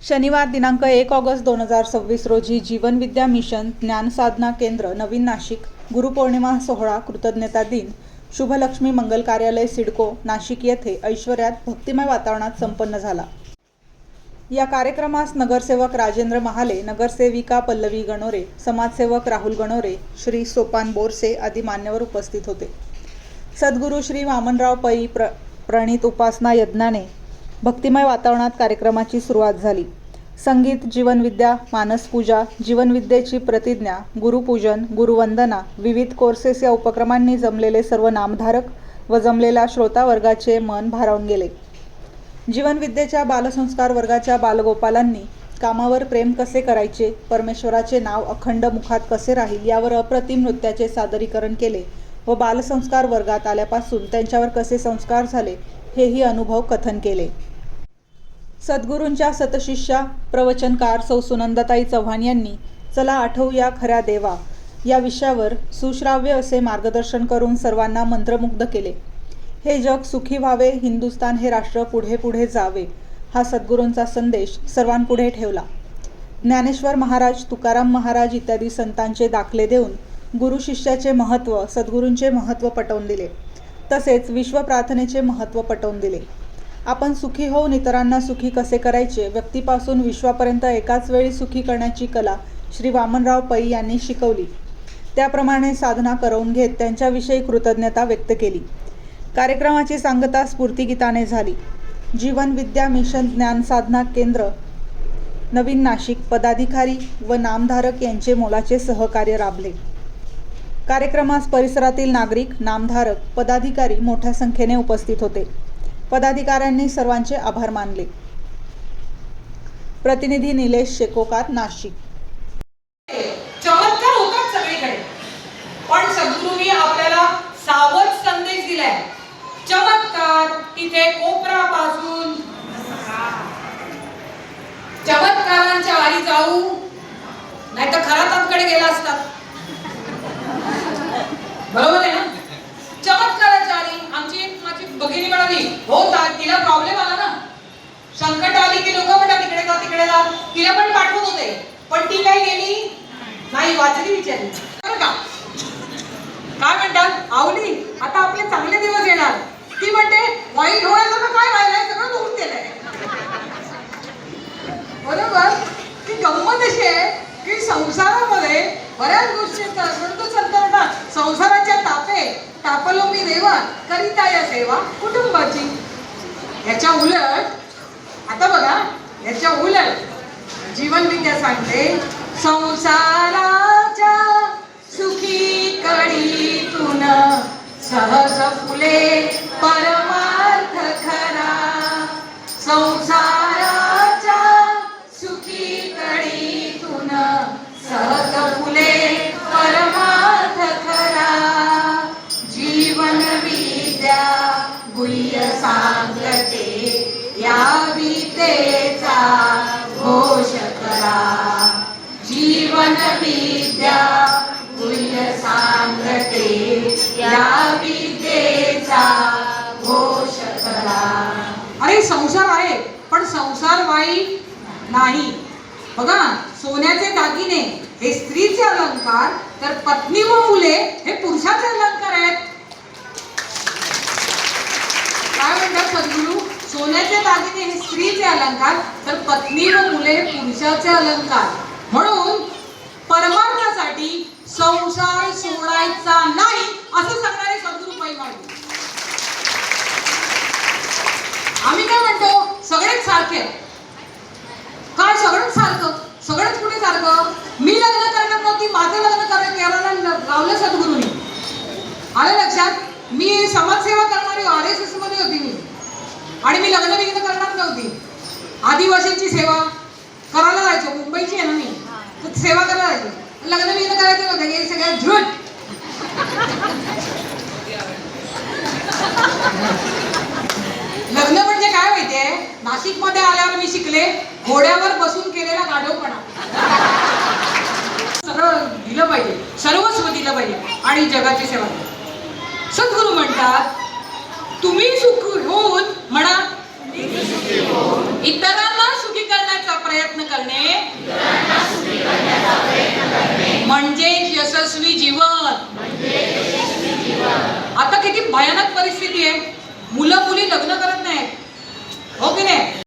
शनिवार दिनांक 1 ऑगस्ट 2026 रोजी जीवन विद्या मिशन ज्ञानसाधना केंद्र नवीन नाशिक गुरुपौर्णिमा सोहळा कृतज्ञता दिन शुभलक्ष्मी मंगल कार्यालय सिडको नाशिक येथे ऐश्वर्यात भक्तिमय वातावरणात संपन्न झाला। या कार्यक्रमास नगरसेवक राजेंद्र महाले, नगरसेविका पल्लवी गणोरे, समाजसेवक राहुल गणोरे, श्री सोपान बोरसे आदी मान्यवर उपस्थित होते। सद्गुरू श्री वामनराव पै प्रणित उपासना यज्ञाने भक्तिमय वातावरणात कार्यक्रमाची सुरुवात झाली। संगीत, जीवनविद्या, मानसपूजा, जीवनविद्येची प्रतिज्ञा, गुरुपूजन, गुरुवंदना, विविध कोर्सेस या उपक्रमांनी जमलेले सर्व नामधारक व जमलेल्या श्रोता वर्गाचे मन भारावून गेले। जीवनविद्येच्या बालसंस्कार वर्गाच्या बालगोपालांनी कामावर प्रेम कसे करायचे, परमेश्वराचे नाव अखंड मुखात कसे राहील यावर अप्रतिम नृत्याचे सादरीकरण केले व बालसंस्कार वर्गात आल्यापासून त्यांच्यावर कसे संस्कार झाले हेही अनुभव कथन केले। सद्गुरूंच्या सतशिष्या प्रवचनकार सौ सुनंदाताई चव्हाण यांनी चला आठवूया खऱ्या देवा या विषयावर सुश्राव्य असे मार्गदर्शन करून सर्वांना मंत्रमुग्ध केले। हे जग सुखी व्हावे, हिंदुस्थान हे राष्ट्र पुढे पुढे जावे हा सद्गुरूंचा संदेश सर्वांपुढे ठेवला। ज्ञानेश्वर महाराज, तुकाराम महाराज इत्यादी संतांचे दाखले देऊन गुरु शिष्याचे महत्त्व, सद्गुरूंचे महत्त्व पटवून दिले। तसेच विश्व प्रार्थनेचे महत्त्व पटवून दिले। आपण सुखी होऊन इतरांना सुखी कसे करायचे, व्यक्तीपासून विश्वापर्यंत एकाच वेळी सुखी करण्याची कला श्री वामनराव पै यांनी शिकवली। त्याप्रमाणे साधना करवून घेत त्यांच्याविषयी कृतज्ञता व्यक्त केली। कार्यक्रमाची सांगता स्फूर्तिगीताने झाली। जीवन विद्या मिशन ज्ञानसाधना केंद्र नवीन नाशिक पदाधिकारी व नामधारक यांचे मोलाचे सहकार्य लाभले। कार्यक्रमास परिसरातील नागरिक, नामधारक, पदाधिकारी मोठ्या संख्येने उपस्थित होते। पदाधिकाऱ्यांनी सर्वांचे आभार मानले। प्रतिनिधी निलेश शेकोकार, नाशिक। चमत्कार होतात सगळीकडे, पण सद्गुरूंनी आपल्याला सावध संदेश दिलाय। चमत्कार तिथे कोपरापासून चमत्कारांच्या आरी जाऊ, नाही तर खरातांकडे गेला असतात। बरोबर आहे ना? चमत्काराच्या आरी आमची एक माझी भगिनी म्हणाली, हो तिला प्रॉब्लेम आला ना, संकट आली की लोक म्हणतात तिकडे जा तिकडे जा, तिला पण पाठवत होते, पण ती काय गेली नाही, वाचली विचारली बरं का? काय म्हणतात, आवली आता आपले चांगले दिवस येणार। ती म्हणते वाईट होण्याचं काय राहिलंय, सगळं होऊन गेलंय। बरोबर? ती गंमत अशी आहे की संसारामध्ये बऱ्याच गोष्टी असतात, म्हणून संतांना संसाराच्या तापलो मी देवा करिता या सेवा कुटुंबाची। याच्या उलट आता बघा, याच्या उलट जीवन विद्या सांगते, संसाराच्या सुखी कडीतून सहज फुले परमार्थ खरा। संसाराच्या सुखी कडीतून सहज फुले परमार्थ खरा। जीवन विद्या गुह्य सांगते या विद्येचा घोष करा। जीवन विद्या गुह्य सांगते या विद्येचा घोष करा। अरे संसार आहे पण संसार वाईट नाही। बघा, सोन्याचे दागिने हे स्त्रीचे अलंकार, तर पत्नी व मुले हे पुरुषाचे अलंकार आहेत। काय म्हणतात सद्गुरू? सोन्याचे दागिने हे स्त्रीचे अलंकार, तर पत्नी व मुले हे पुरुषाचे अलंकार। म्हणून परमार्थासाठी संसार सोडायचा नाही असं सांगणारे सद्गुरू पै मांडले। आम्ही काय म्हणतो, सगळेच सारखे। काय सगळंच सारखं? सगळंच कुठे सारखं? मी लग्न करणार नव्हती, माझं लग्न करायला लावलं सद्गुरूंनी। आलं लक्षात? मी समाजसेवा करणारी RSS मध्ये होती मी, आणि मी लग्न करणार नव्हती। आदिवासींची सेवा करायला जायचो, मुंबईची आहे ना मी, तर सेवा करायला जायचो। लग्न करायचं नव्हतं, हे सगळ्यात झूट। लग्न म्हणजे काय माहितीये, नाशिक मध्ये आल्यावर मी शिकले, घोड्यावर बसून केलेला गाढवपणा। सगळं दिलं पाहिजे, सर्वस्व दिलं पाहिजे आणि जगाची सेवा। सद्गुरू म्हणतात, तुम्ही सुखी होऊन म्हणा, इतरांना सुखी करण्याचा प्रयत्न प्रयत्न करणे म्हणजे यशस्वी जीवन. आता किती भयानक परिस्थिती आहे. मुलं मुली लग्न करत नाही.